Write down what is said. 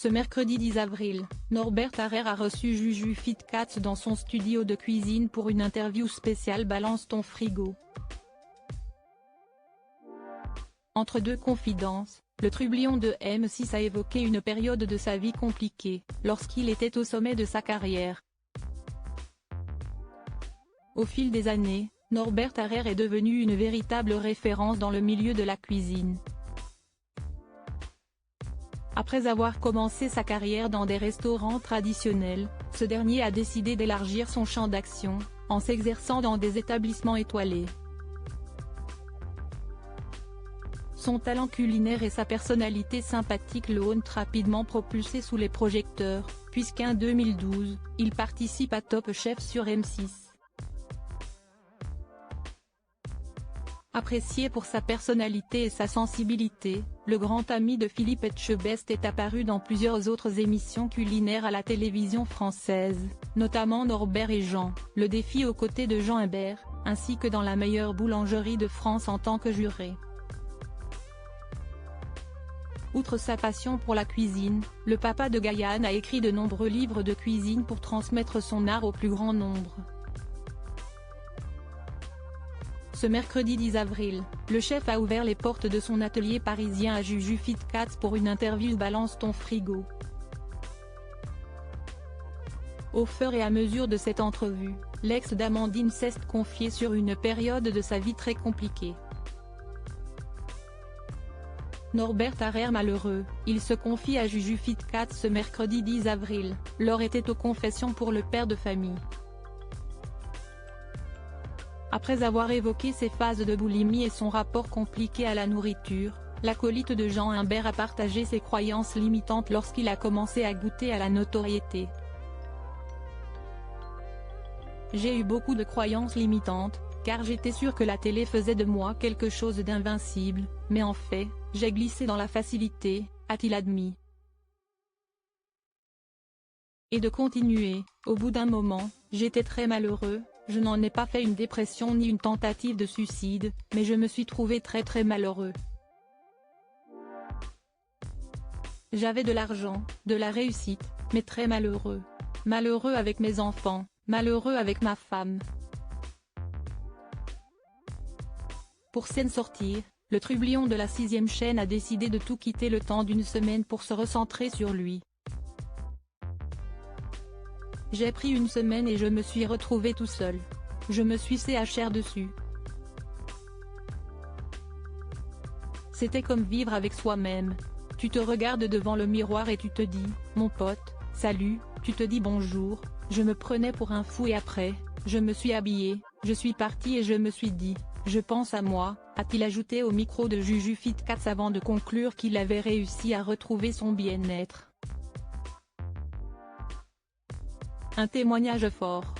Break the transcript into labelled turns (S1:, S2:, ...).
S1: Ce mercredi 10 avril, Norbert Harrer a reçu Juju Fitcats dans son studio de cuisine pour une interview spéciale Balance ton frigo. Entre deux confidences, le trublion de M6 a évoqué une période de sa vie compliquée, lorsqu'il était au sommet de sa carrière. Au fil des années, Norbert Harrer est devenu une véritable référence dans le milieu de la cuisine. Après avoir commencé sa carrière dans des restaurants traditionnels, ce dernier a décidé d'élargir son champ d'action, en s'exerçant dans des établissements étoilés. Son talent culinaire et sa personnalité sympathique le ont rapidement propulsé sous les projecteurs, puisqu'en 2012, il participe à Top Chef sur M6. Apprécié pour sa personnalité et sa sensibilité, le grand ami de Philippe Etchebest est apparu dans plusieurs autres émissions culinaires à la télévision française, notamment Norbert et Jean, Le Défi aux côtés de Jean Imbert, ainsi que dans La meilleure boulangerie de France en tant que juré. Outre sa passion pour la cuisine, le papa de Gaïane a écrit de nombreux livres de cuisine pour transmettre son art au plus grand nombre. Ce mercredi 10 avril, le chef a ouvert les portes de son atelier parisien à Juju Fitcats pour une interview Balance ton frigo. Au fur et à mesure de cette entrevue, l'ex d'Amandine s'est confié sur une période de sa vie très compliquée. Norbert Harrer malheureux, il se confie à Juju Fitcats ce mercredi 10 avril, l'heure était aux confessions pour le père de famille. Après avoir évoqué ses phases de boulimie et son rapport compliqué à la nourriture, l'acolyte de Jean Imbert a partagé ses croyances limitantes lorsqu'il a commencé à goûter à la notoriété. J'ai eu beaucoup de croyances limitantes, car j'étais sûr que la télé faisait de moi quelque chose d'invincible, mais en fait, j'ai glissé dans la facilité, a-t-il admis. Et de continuer, au bout d'un moment, j'étais très malheureux, je n'en ai pas fait une dépression ni une tentative de suicide, mais je me suis trouvé très malheureux. J'avais de l'argent, de la réussite, mais très malheureux. Malheureux avec mes enfants, malheureux avec ma femme. Pour s'en sortir, le trublion de la 6e chaîne a décidé de tout quitter le temps d'une semaine pour se recentrer sur lui. J'ai pris une semaine et je me suis retrouvé tout seul. Je me suis CHR dessus. C'était comme vivre avec soi-même. Tu te regardes devant le miroir et tu te dis, mon pote, salut, tu te dis bonjour, je me prenais pour un fou et après, je me suis habillé, je suis parti et je me suis dit, je pense à moi, a-t-il ajouté au micro de Juju Fitcats avant de conclure qu'il avait réussi à retrouver son bien-être. Un témoignage fort.